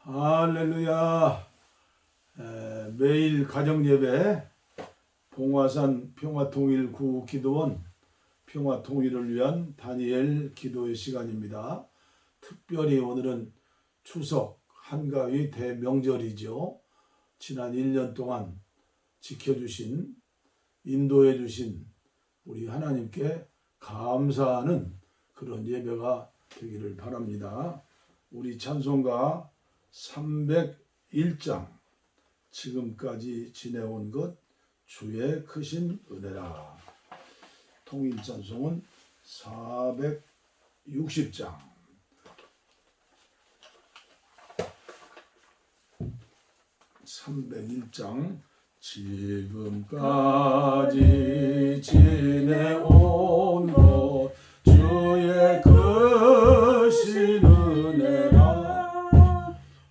할렐루야. 매일 가정예배 봉화산 평화통일구 기도원 평화통일을 위한 다니엘 기도의 시간입니다. 특별히 오늘은 추석 한가위 대명절이죠. 지난 1년 동안 지켜주신 인도해 주신 우리 하나님께 감사하는 그런 예배가 되기를 바랍니다. 우리 찬송가 301장 지금까지 지내온 것 주의 크신 은혜라. 통일 찬송은 460장. 지금까지 지내온 것 주의 크신 은혜라.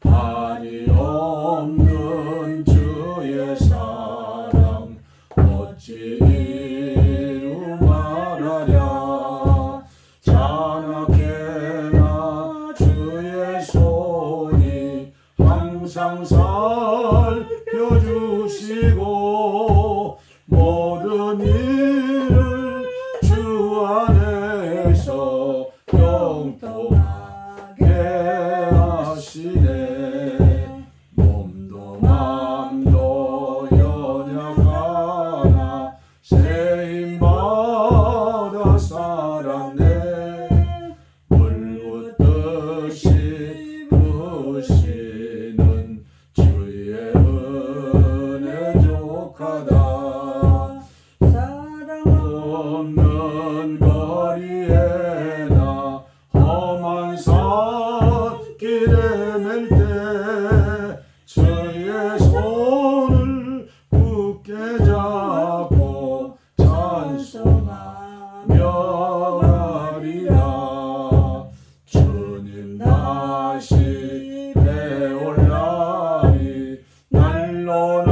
한이 없는 주의 사랑 어찌 이루 말하랴. 자나깨나 주의 손이 항상 살펴주시고 모든 일을 주 안에서 영통하게 하시네. 몸도 맘도 연약하나 세임받아 살았네. 물붓듯이 부으시는 주의 은혜 족하다. 사랑 없는 거리에 나 험한 산길에 맬 때 주의 손을 굳게 잡고 찬송하며 가리라. 주님 다시 배올 날이 날로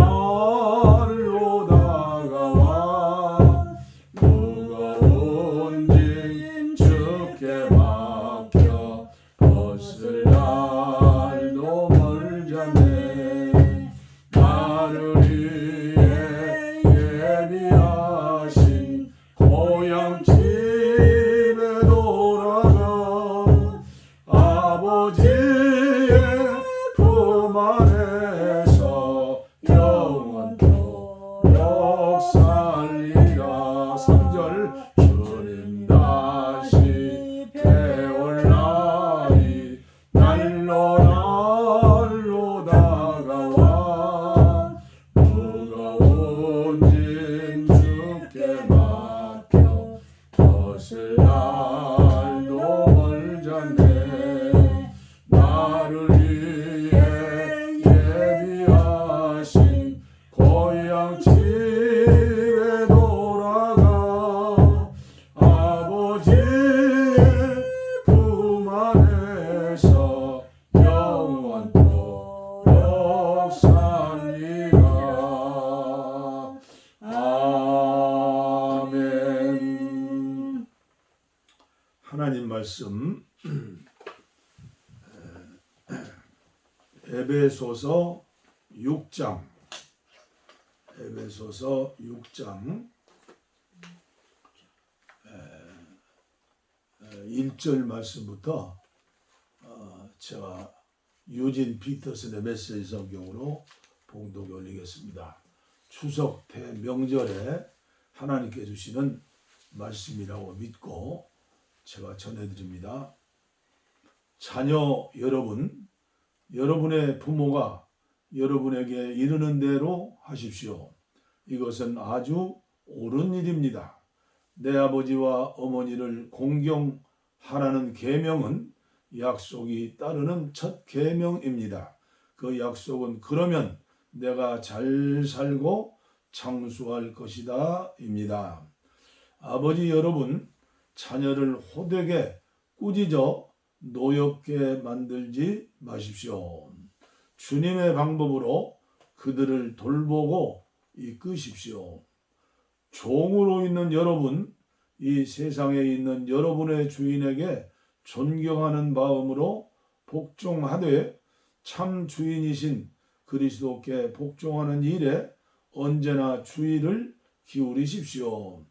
다가와. 무거운 짐 주께 맡겨 벗을 날도 멀잖네. 나를 위해 예비하신 고향집에 돌아가 아버지의 품 안에서 영원토록 살리라. 3절 주님 다시 배올 날이 날로 다가와. 무거운 짐 주께 맡겨 벗을 날도 멀잖네. 나를 위해 예비하신 고향집에 돌아가 아버지의 품 안에서 영원토록 살리라. 아멘. 하나님 말씀 에베소서 6장 1절 말씀부터 제가 유진 피터슨의 메시지 성경으로 봉독에 올리겠습니다. 추석 대명절에 하나님께 주시는 말씀이라고 믿고 제가 전해드립니다. 자녀 여러분, 여러분의 부모가 여러분에게 이르는 대로 하십시오. 이것은 아주 옳은 일입니다. 내 아버지와 어머니를 공경하라는 계명은 약속이 따르는 첫 계명입니다. 그 약속은 그러면 내가 잘 살고 장수할 것이다 입니다. 아버지 여러분, 자녀를 호되게 꾸짖어 노엽게 만들지 마십시오. 주님의 방법으로 그들을 돌보고 이끄십시오. 종으로 있는 여러분, 이 세상에 있는 여러분의 주인에게 존경하는 마음으로 복종하되 참 주인이신 그리스도께 복종하는 일에 언제나 주의를 기울이십시오.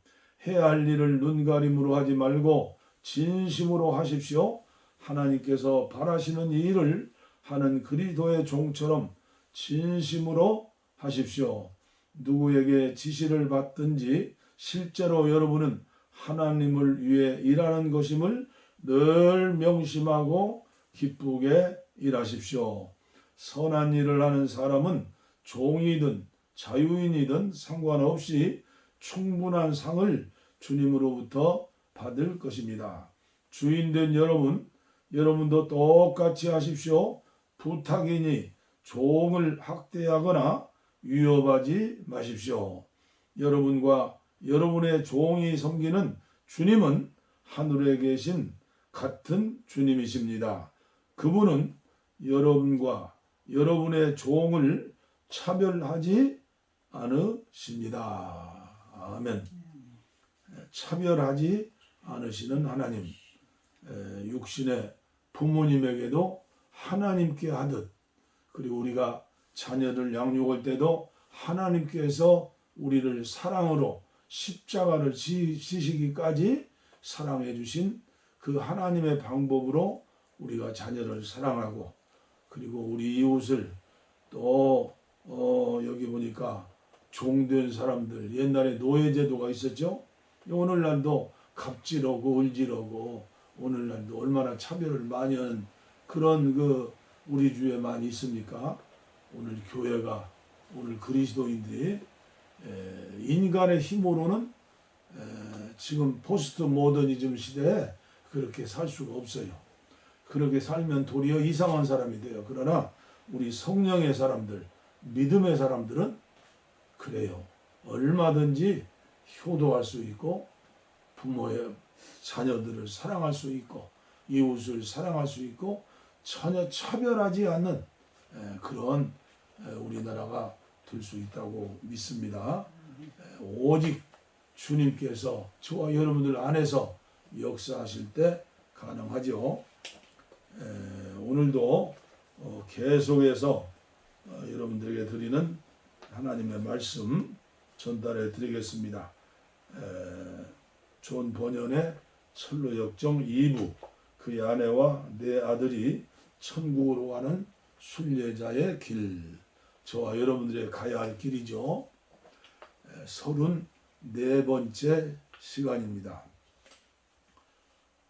해야 할 일을 눈가림으로 하지 말고 진심으로 하십시오. 하나님께서 바라시는 일을 하는 그리스도의 종처럼 진심으로 하십시오. 누구에게 지시를 받든지 실제로 여러분은 하나님을 위해 일하는 것임을 늘 명심하고 기쁘게 일하십시오. 선한 일을 하는 사람은 종이든 자유인이든 상관없이 충분한 상을 주님으로부터 받을 것입니다. 주인된 여러분도 똑같이 하십시오. 부탁이니 종을 학대하거나 위협하지 마십시오. 여러분과 여러분의 종이 섬기는 주님은 하늘에 계신 같은 주님이십니다. 그분은 여러분과 여러분의 종을 차별하지 않으십니다. 아멘. 차별하지 않으시는 하나님, 육신의 부모님에게도 하나님께 하듯, 그리고 우리가 자녀를 양육할 때도 하나님께서 우리를 사랑으로 십자가를 지시기까지 사랑해 주신 그 하나님의 방법으로 우리가 자녀를 사랑하고, 그리고 우리 이웃을 또 여기 보니까 종된 사람들, 옛날에 노예제도가 있었죠. 오늘날도 갑질하고 을질하고 오늘날도 얼마나 차별을 많이 하는 그런 우리 주에 많이 있습니까? 오늘 교회가, 오늘 그리스도인들이 인간의 힘으로는 지금 포스트 모더니즘 시대에 그렇게 살 수가 없어요. 그렇게 살면 도리어 이상한 사람이 돼요. 그러나 우리 성령의 사람들, 믿음의 사람들은 그래요. 얼마든지 효도할 수 있고, 부모의 자녀들을 사랑할 수 있고, 이웃을 사랑할 수 있고, 전혀 차별하지 않는 그런 우리나라가 될 수 있다고 믿습니다. 오직 주님께서 저와 여러분들 안에서 역사하실 때 가능하죠. 오늘도 계속해서 여러분들에게 드리는 하나님의 말씀 전달해 드리겠습니다. 존 번연의 철로역정 2부, 그의 아내와 네 아들이 천국으로 가는 순례자의 길, 저와 여러분들의 가야 할 길이죠. 34번째 시간입니다.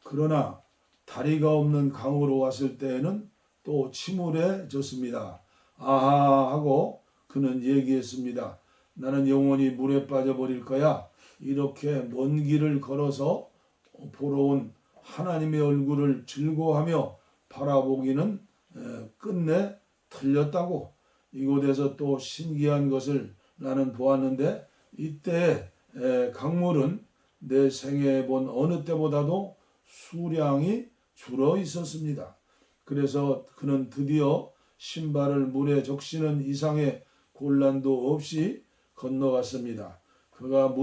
그러나 다리가 없는 강으로 왔을 때에는 또 침울해졌습니다. 아하 하고 그는 얘기했습니다. 나는 영원히 물에 빠져버릴 거야. 이렇게 먼 길을 걸어서 보러 온 하나님의 얼굴을 즐거워하며 바라보기는 끝내 틀렸다고. 이곳에서 또 신기한 것을 나는 보았는데, 이때 강물은 내 생애에 본 어느 때보다도 수량이 줄어 있었습니다. 그래서 그는 드디어 신발을 물에 적시는 이상의 곤란도 없이 건너갔습니다. 그가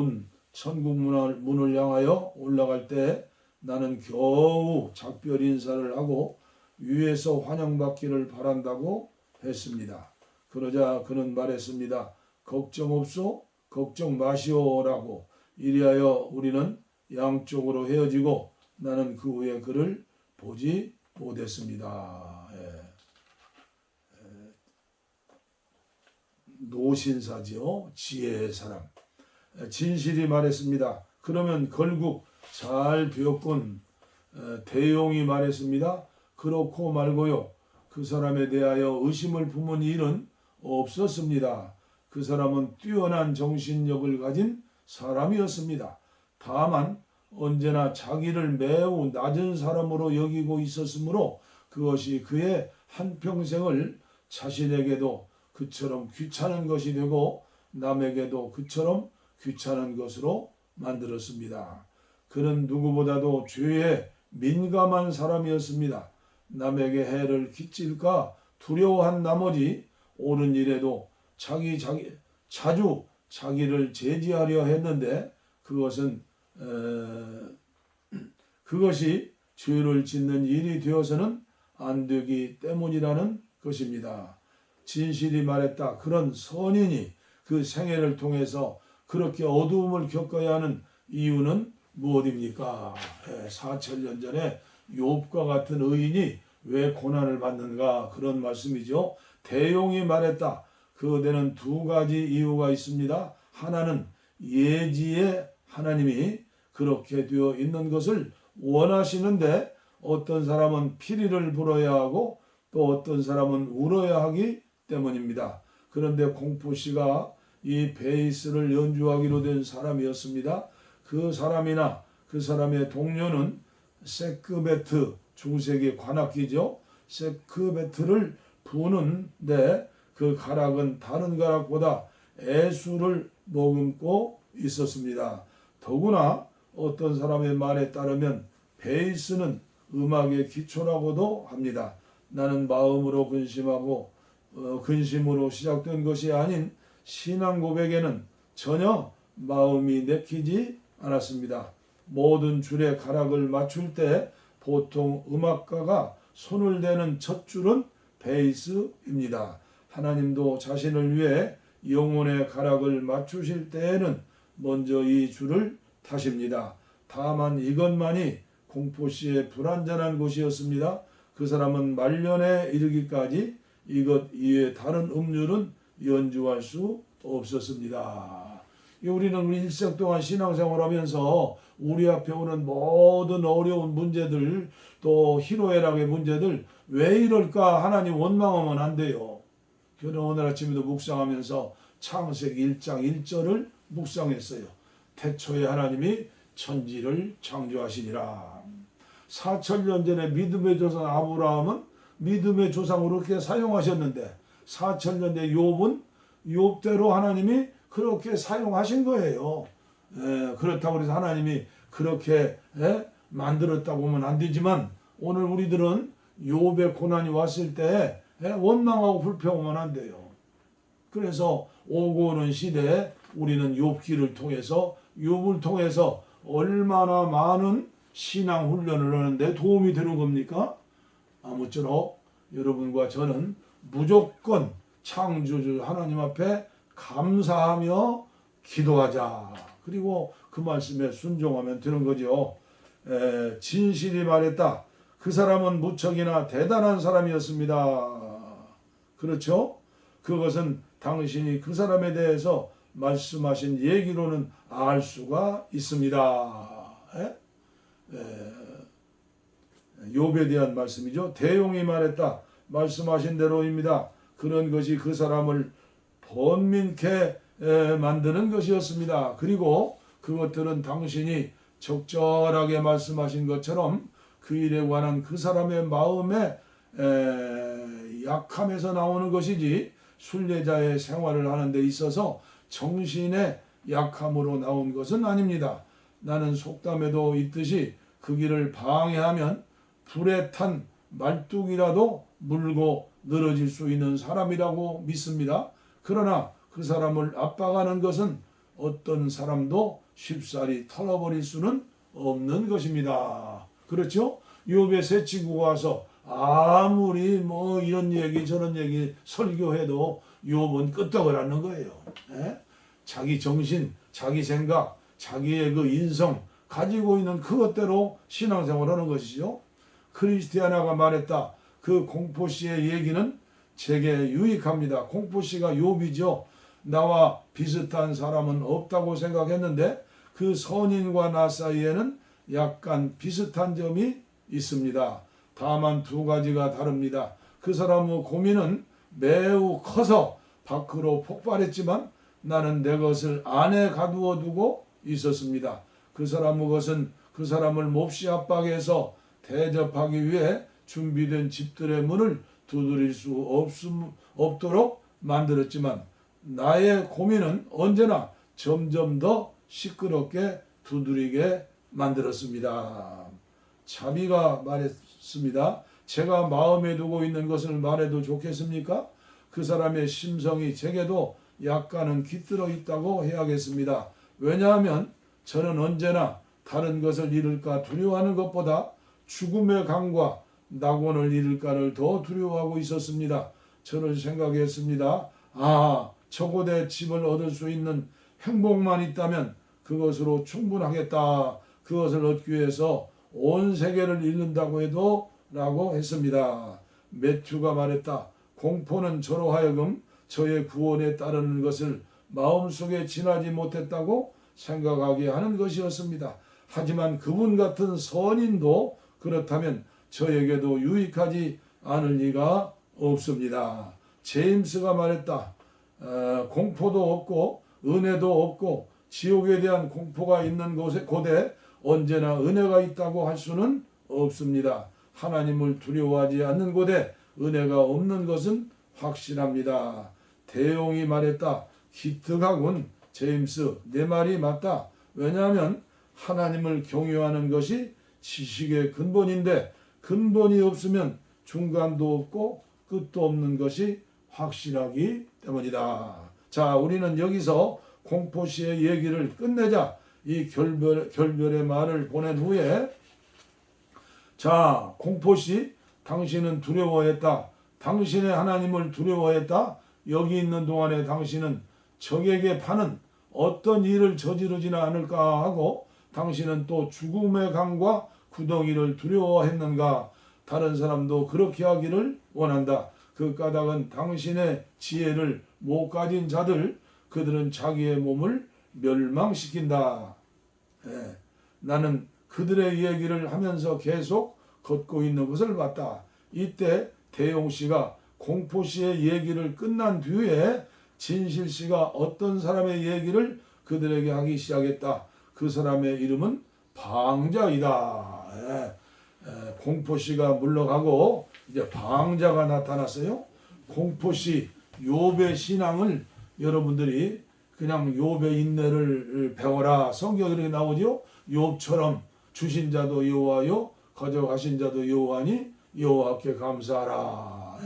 천국 문을 향하여 올라갈 때 나는 겨우 작별 인사를 하고 위에서 환영받기를 바란다고 했습니다. 그러자 그는 말했습니다. 걱정 없소, 걱정 마시오라고. 이리하여 우리는 양쪽으로 헤어지고 나는 그 후에 그를 보지 못했습니다. 노신사지요, 지혜의 사람. 진실이 말했습니다. 그러면 결국 잘 배웠군. 대용이 말했습니다. 그렇고 말고요. 그 사람에 대하여 의심을 품은 일은 없었습니다. 그 사람은 뛰어난 정신력을 가진 사람이었습니다. 다만 언제나 자기를 매우 낮은 사람으로 여기고 있었으므로 그것이 그의 한평생을 자신에게도 그처럼 귀찮은 것이 되고 남에게도 그처럼 귀찮은 것으로 만들었습니다. 그는 누구보다도 죄에 민감한 사람이었습니다. 남에게 해를 끼칠까 두려워한 나머지 옳은 일에도 자주 자기를 제지하려 했는데 그것이 죄를 짓는 일이 되어서는 안 되기 때문이라는 것입니다. 진실이 말했다. 그런 선인이 그 생애를 통해서 그렇게 어두움을 겪어야 하는 이유는 무엇입니까? 4천년 전에 욥과 같은 의인이 왜 고난을 받는가? 그런 말씀이죠. 대용이 말했다. 그대는 두 가지 이유가 있습니다. 하나는 예지의 하나님이 그렇게 되어 있는 것을 원하시는데 어떤 사람은 피리를 불어야 하고 또 어떤 사람은 울어야 하기 때문입니다. 그런데 공포씨가 이 베이스를 연주하기로 된 사람이었습니다. 그 사람이나 그 사람의 동료는 세크베트, 중세기 관악기죠. 세크베트를 부는데 그 가락은 다른 가락보다 애수를 머금고 있었습니다. 더구나 어떤 사람의 말에 따르면 베이스는 음악의 기초라고도 합니다. 나는 마음으로 근심하고 근심으로 시작된 것이 아닌 신앙 고백에는 전혀 마음이 내키지 않았습니다. 모든 줄의 가락을 맞출 때 보통 음악가가 손을 대는 첫 줄은 베이스입니다. 하나님도 자신을 위해 영혼의 가락을 맞추실 때에는 먼저 이 줄을 타십니다. 다만 이것만이 공포씨의 불완전한 것이었습니다. 그 사람은 말년에 이르기까지 이것 이외에 다른 음률은 연주할 수 없었습니다. 우리는 우리 일생 동안 신앙생활하면서 우리 앞에 오는 모든 어려운 문제들 또 희로애락의 문제들 왜 이럴까 하나님 원망하면 안 돼요. 저는 오늘 아침에도 묵상하면서 창세기 1장 1절을 묵상했어요. 태초에 하나님이 천지를 창조하시니라. 4천년 전에 믿음의 조상 아브라함은 믿음의 조상으로 그렇게 사용하셨는데 4천년 뒤에 욥은 욥대로 하나님이 그렇게 사용하신 거예요. 그렇다고 해서 하나님이 그렇게 만들었다고 보면 안 되지만 오늘 우리들은 욥의 고난이 왔을 때 원망하고 불평하면 안 돼요. 그래서 오고 오는 시대에 우리는 욥기를 통해서 욥을 통해서 얼마나 많은 신앙 훈련을 하는데 도움이 되는 겁니까? 아무쪼록 여러분과 저는 무조건 창조주 하나님 앞에 감사하며 기도하자. 그리고 그 말씀에 순종하면 되는 거죠. 진실이 말했다. 그 사람은 무척이나 대단한 사람이었습니다. 그렇죠? 그것은 당신이 그 사람에 대해서 말씀하신 얘기로는 알 수가 있습니다. 욥에 대한 말씀이죠. 대용이 말했다. 말씀하신 대로입니다. 그런 것이 그 사람을 번민케 만드는 것이었습니다. 그리고 그것들은 당신이 적절하게 말씀하신 것처럼 그 일에 관한 그 사람의 마음의 약함에서 나오는 것이지 순례자의 생활을 하는 데 있어서 정신의 약함으로 나온 것은 아닙니다. 나는 속담에도 있듯이 그 길을 방해하면 불에 탄 말뚝이라도 물고 늘어질 수 있는 사람이라고 믿습니다. 그러나 그 사람을 압박하는 것은 어떤 사람도 쉽사리 털어버릴 수는 없는 것입니다. 그렇죠? 욥의 세 친구가 와서 아무리 뭐 이런 얘기 저런 얘기 설교해도 욥은 끄떡을 않는 거예요. 자기 정신, 자기 생각, 자기의 그 인성 가지고 있는 그것대로 신앙생활하는 것이죠. 크리스티아나가 말했다. 그 공포씨의 얘기는 제게 유익합니다. 공포씨가 욥이죠. 나와 비슷한 사람은 없다고 생각했는데 그 선인과 나 사이에는 약간 비슷한 점이 있습니다. 다만 두 가지가 다릅니다. 그 사람의 고민은 매우 커서 밖으로 폭발했지만 나는 내 것을 안에 가두어 두고 있었습니다. 그 사람의 것은 그 사람을 몹시 압박해서 대접하기 위해 준비된 집들의 문을 두드릴 수 없도록 만들었지만 나의 고민은 언제나 점점 더 시끄럽게 두드리게 만들었습니다. 자비가 말했습니다. 제가 마음에 두고 있는 것을 말해도 좋겠습니까? 그 사람의 심성이 제게도 약간은 깃들어 있다고 해야겠습니다. 왜냐하면 저는 언제나 다른 것을 잃을까 두려워하는 것보다 죽음의 강과 낙원을 잃을까를 더 두려워하고 있었습니다. 저는 생각했습니다. 적어도 집을 얻을 수 있는 행복만 있다면 그것으로 충분하겠다. 그것을 얻기 위해서 온 세계를 잃는다고 해도 라고 했습니다. 매튜가 말했다. 공포는 저로 하여금 저의 구원에 따르는 것을 마음속에 지나지 못했다고 생각하게 하는 것이었습니다. 하지만 그분 같은 선인도 그렇다면 저에게도 유익하지 않을 리가 없습니다. 제임스가 말했다. 공포도 없고 은혜도 없고 지옥에 대한 공포가 있는 곳에 언제나 은혜가 있다고 할 수는 없습니다. 하나님을 두려워하지 않는 곳에 은혜가 없는 것은 확실합니다. 대용이 말했다. 기특하군 제임스, 내 말이 맞다. 왜냐하면 하나님을 경외하는 것이 지식의 근본인데 근본이 없으면 중간도 없고 끝도 없는 것이 확실하기 때문이다. 자, 우리는 여기서 공포시의 얘기를 끝내자. 이 결별의 말을 보낸 후에 자, 공포시 당신은 두려워했다. 당신의 하나님을 두려워했다. 여기 있는 동안에 당신은 적에게 파는 어떤 일을 저지르지는 않을까 하고 당신은 또 죽음의 강과 구덩이를 두려워했는가? 다른 사람도 그렇게 하기를 원한다. 그 까닭은 당신의 지혜를 못 가진 자들, 그들은 자기의 몸을 멸망시킨다. 나는 그들의 얘기를 하면서 계속 걷고 있는 것을 봤다. 이때 대용씨가 공포씨의 얘기를 끝난 뒤에 진실씨가 어떤 사람의 얘기를 그들에게 하기 시작했다. 그 사람의 이름은 방자이다. 공포씨가 물러가고 이제 방자가 나타났어요. 공포씨 욥의 신앙을 여러분들이 그냥 욥의 인내를 배워라. 성경에 이렇게 나오죠. 욥처럼 주신 자도 여호와요 가져가신 자도 여호와니 여호와께 감사하라.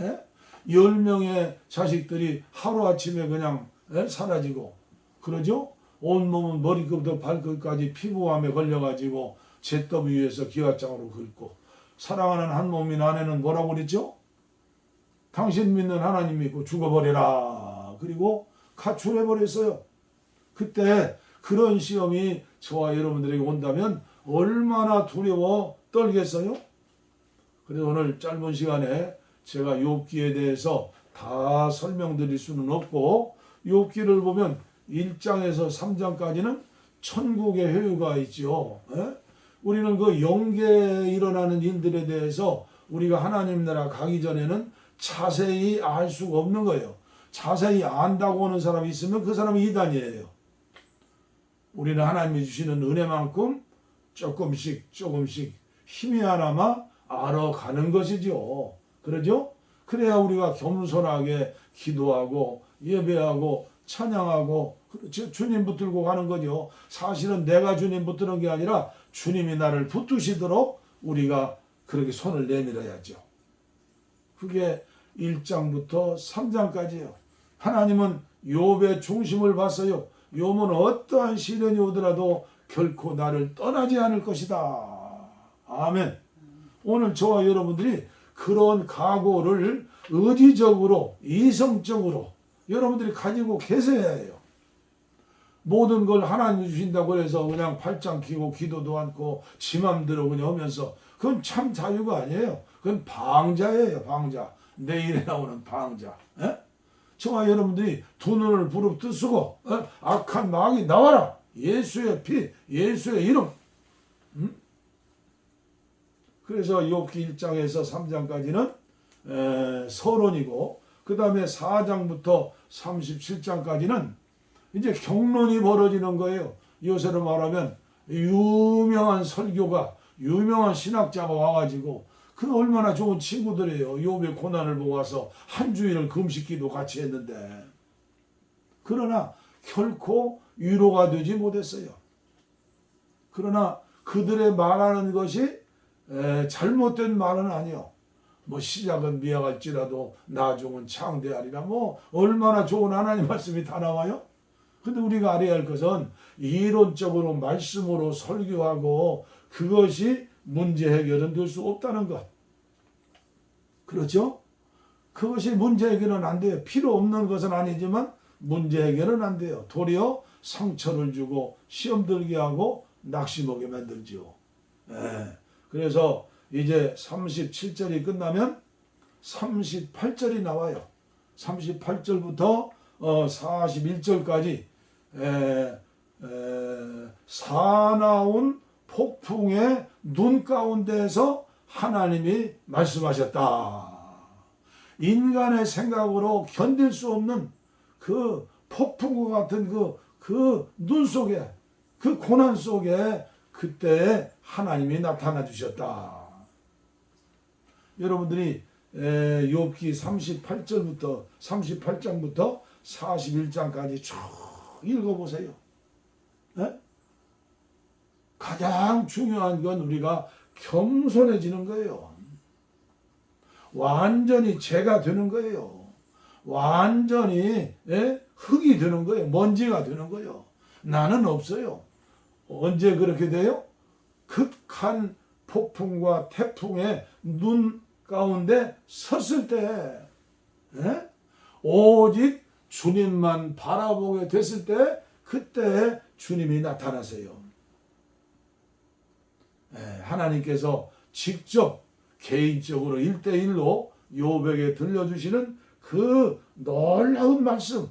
10명의 자식들이 하루아침에 그냥 사라지고 그러죠. 온몸은 머리끝부터 발끝까지 피부암에 걸려가지고 잿더미 위에서 기와장으로 긁고 사랑하는 한 몸인 아내는 뭐라고 그랬죠? 당신 믿는 하나님 믿고 죽어버려라. 그리고 가출해버렸어요. 그때 그런 시험이 저와 여러분들에게 온다면 얼마나 두려워 떨겠어요? 그래서 오늘 짧은 시간에 제가 욥기에 대해서 다 설명드릴 수는 없고 욥기를 보면 1장에서 3장까지는 천국의 회유가 있죠. 우리는 그 영계에 일어나는 일들에 대해서 우리가 하나님 나라 가기 전에는 자세히 알 수가 없는 거예요. 자세히 안다고 하는 사람이 있으면 그 사람이 이단이에요. 우리는 하나님이 주시는 은혜만큼 조금씩 힘이 하나마 알아가는 것이죠. 그러죠? 그래야 우리가 겸손하게 기도하고 예배하고 찬양하고 주님 붙들고 가는 거죠. 사실은 내가 주님 붙드는 게 아니라 주님이 나를 붙드시도록 우리가 그렇게 손을 내밀어야죠. 그게 1장부터 3장까지예요. 하나님은 욥의 중심을 봤어요. 욥은 어떠한 시련이 오더라도 결코 나를 떠나지 않을 것이다. 아멘. 오늘 저와 여러분들이 그런 각오를 의지적으로 이성적으로 여러분들이 가지고 계셔야 해요. 모든 걸 하나님이 주신다고 해서 그냥 팔짱 끼고 기도도 않고 지 맘대로 그냥 하면서 그건 참 자유가 아니에요. 그건 방자예요. 방자. 내일에 나오는 방자. 저와 여러분들이 두 눈을 부릅뜨고 악한 마귀 나와라. 예수의 피, 예수의 이름. 그래서 욥기 1장에서 3장까지는 서론이고 그 다음에 4장부터 37장까지는 이제 경론이 벌어지는 거예요. 요새로 말하면 유명한 설교가 유명한 신학자가 와가지고 그 얼마나 좋은 친구들이에요. 욥의 고난을 보고 와서 한 주일을 금식기도 같이 했는데 그러나 결코 위로가 되지 못했어요. 그러나 그들의 말하는 것이 잘못된 말은 아니요. 뭐 시작은 미약할지라도 나중은 창대하리라. 뭐 얼마나 좋은 하나님 말씀이 다 나와요. 근데 우리가 알아야 할 것은 이론적으로 말씀으로 설교하고 그것이 문제 해결은 될 수 없다는 것. 그렇죠? 그것이 문제 해결은 안 돼요. 필요 없는 것은 아니지만 문제 해결은 안 돼요. 도리어 상처를 주고 시험 들게 하고 낙심하게 만들죠. 예. 그래서 이제 37절이 끝나면 38절이 나와요. 38절부터 41절까지 사나운 폭풍의 눈 가운데에서 하나님이 말씀하셨다. 인간의 생각으로 견딜 수 없는 그 폭풍과 같은 그 눈 속에, 그 고난 속에 그때 하나님이 나타나 주셨다. 여러분들이 욥기 38장부터 41장까지 쭉 읽어보세요. 네? 가장 중요한 건 우리가 겸손해지는 거예요. 완전히 죄가 되는 거예요. 완전히 흙이 되는 거예요. 먼지가 되는 거예요. 나는 없어요. 언제 그렇게 돼요? 극한 폭풍과 태풍의 눈 가운데 섰을 때, 오직 주님만 바라보게 됐을 때, 그때 주님이 나타나세요. 하나님께서 직접 개인적으로 1대1로 욥에게 들려주시는 그 놀라운 말씀,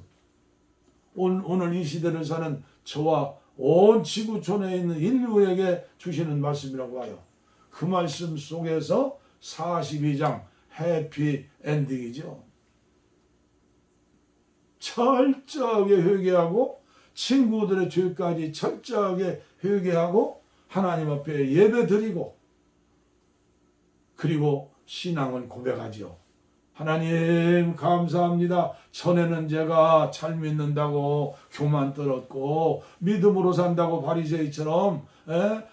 오늘 이 시대를 사는 저와 온 지구촌에 있는 인류에게 주시는 말씀이라고 하여, 그 말씀 속에서 42장 해피 엔딩이죠. 철저하게 회개하고 친구들의 죄까지 철저하게 회개하고 하나님 앞에 예배 드리고, 그리고 신앙을 고백하죠. 하나님 감사합니다. 전에는 제가 잘 믿는다고 교만 떨었고 믿음으로 산다고 바리새인처럼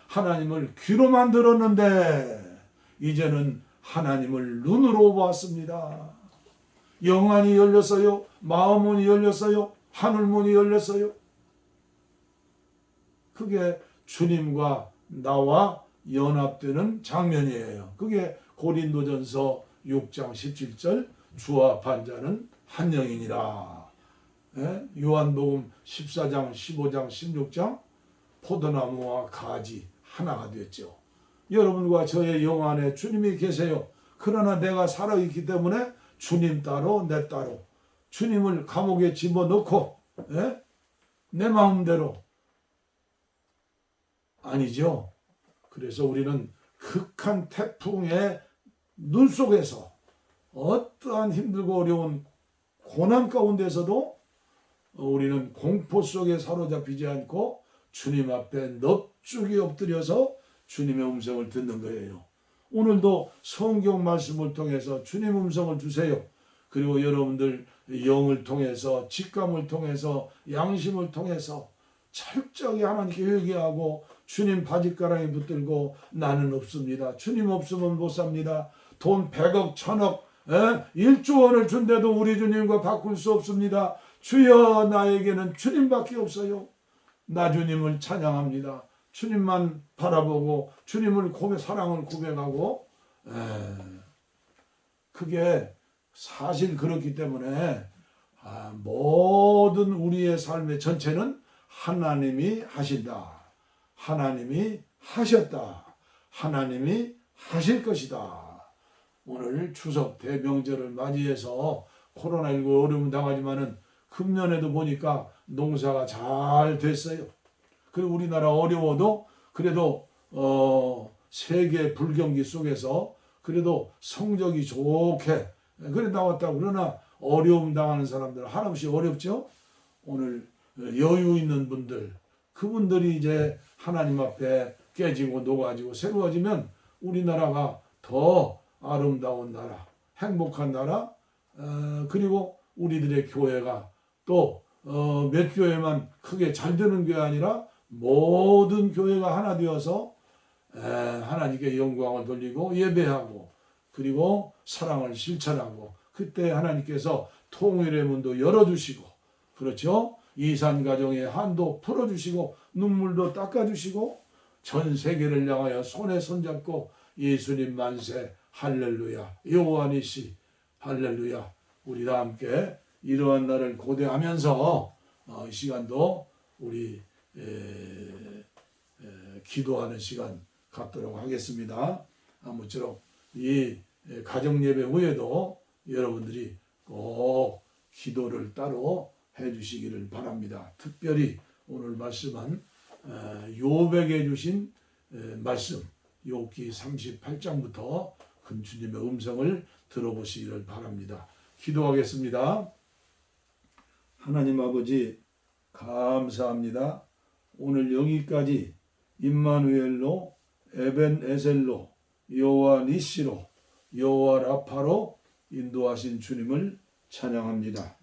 하나님을 귀로만 들었는데 이제는 하나님을 눈으로 보았습니다. 영안이 열렸어요. 마음문이 열렸어요. 하늘문이 열렸어요. 그게 주님과 나와 연합되는 장면이에요. 그게 고린도전서 6장 17절 주와 반자는 한 영이니라. 요한복음 14장 15장 16장 포도나무와 가지 하나가 됐죠. 여러분과 저의 영 안에 주님이 계세요. 그러나 내가 살아있기 때문에 주님 따로 내 따로 주님을 감옥에 집어넣고 내 마음대로 아니죠. 그래서 우리는 극한 태풍의 눈 속에서 어떠한 힘들고 어려운 고난 가운데서도 우리는 공포 속에 사로잡히지 않고 주님 앞에 넙죽이 엎드려서 주님의 음성을 듣는 거예요. 오늘도 성경 말씀을 통해서 주님 음성을 주세요. 그리고 여러분들 영을 통해서 직감을 통해서 양심을 통해서 철저하게 하나님께 회개하고 주님 바짓가랑이 붙들고 나는 없습니다. 주님 없으면 못 삽니다. 돈 100억 1000억 1조 원을 준대도 우리 주님과 바꿀 수 없습니다. 주여 나에게는 주님밖에 없어요. 나 주님을 찬양합니다. 주님만 바라보고 주님을 사랑을 고백하고 그게 사실 그렇기 때문에 모든 우리의 삶의 전체는 하나님이 하신다. 하나님이 하셨다. 하나님이 하실 것이다. 오늘 추석 대명절을 맞이해서 코로나19 어려움 당하지만은 금년에도 보니까 농사가 잘 됐어요. 그리고 우리나라 어려워도 그래도 세계 불경기 속에서 그래도 성적이 좋게 그래 나왔다고. 그러나 어려움 당하는 사람들 한없이 어렵죠. 오늘 여유 있는 분들, 그분들이 이제 하나님 앞에 깨지고 녹아지고 새로워지면 우리나라가 더 아름다운 나라, 행복한 나라, 그리고 우리들의 교회가 또 몇 교회만 크게 잘 되는 교회 아니라 모든 교회가 하나 되어서 하나님께 영광을 돌리고 예배하고 그리고 사랑을 실천하고, 그때 하나님께서 통일의 문도 열어주시고, 그렇죠? 이산 가정의 한도 풀어주시고 눈물도 닦아주시고 전 세계를 향하여 손에 손잡고 예수님 만세 할렐루야. 여호와 니시. 할렐루야. 우리 다 함께 이러한 날을 고대하면서 이 시간도 우리 기도하는 시간 갖도록 하겠습니다. 아무쪼록 이 가정 예배 후에도 여러분들이 꼭 기도를 따로 해주시기를 바랍니다. 특별히 오늘 말씀한 욥에게 주신 말씀 욥기 38장부터 금주님의 음성을 들어보시기를 바랍니다. 기도하겠습니다. 하나님 아버지 감사합니다. 오늘 여기까지 임마누엘로 에벤에셀로 여호와 니시로 여호와 라파로 인도하신 주님을 찬양합니다.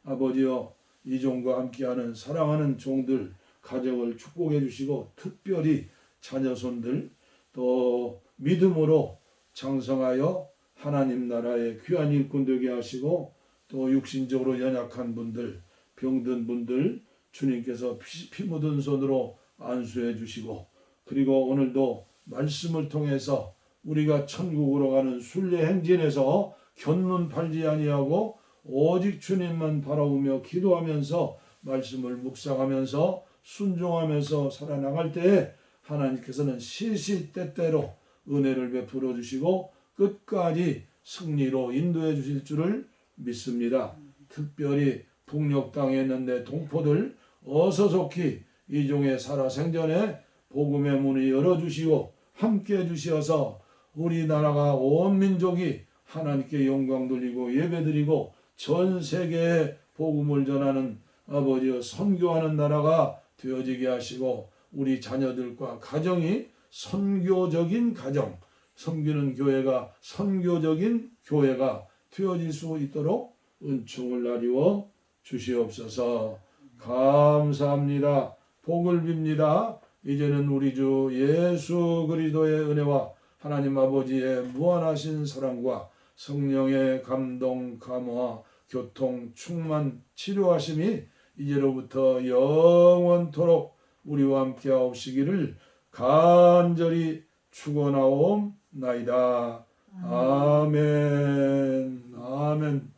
아버지여 이 종과 함께하는 사랑하는 종들 가정을 축복해 주시고 특별히 자녀손들 또 믿음으로 장성하여 하나님 나라의 귀한 일꾼 되게 하시고 또 육신적으로 연약한 분들 병든 분들 주님께서 피 묻은 손으로 안수해 주시고 그리고 오늘도 말씀을 통해서 우리가 천국으로 가는 순례 행진에서 견눈 팔지 아니하고 오직 주님만 바라보며 기도하면서 말씀을 묵상하면서 순종하면서 살아나갈 때에 하나님께서는 시시때때로 은혜를 베풀어 주시고 끝까지 승리로 인도해 주실 줄을 믿습니다. 특별히 북녘 땅에 있는 내 동포들 어서 속히 이 종의 살아생전에 복음의 문을 열어주시고 함께해 주시어서 우리나라가 온 민족이 하나님께 영광 돌리고 예배드리고 전 세계에 복음을 전하는 아버지여 선교하는 나라가 되어지게 하시고 우리 자녀들과 가정이 선교적인 가정 섬기는 교회가 선교적인 교회가 되어질 수 있도록 은총을 나리워 주시옵소서. 감사합니다. 복을 빕니다. 이제는 우리 주 예수 그리스도의 은혜와 하나님 아버지의 무한하신 사랑과 성령의 감동, 감화, 교통, 충만, 치료하심이 이제로부터 영원토록 우리와 함께 하옵시기를 간절히 축원하옵나이다. 아멘. 아멘.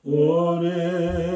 오래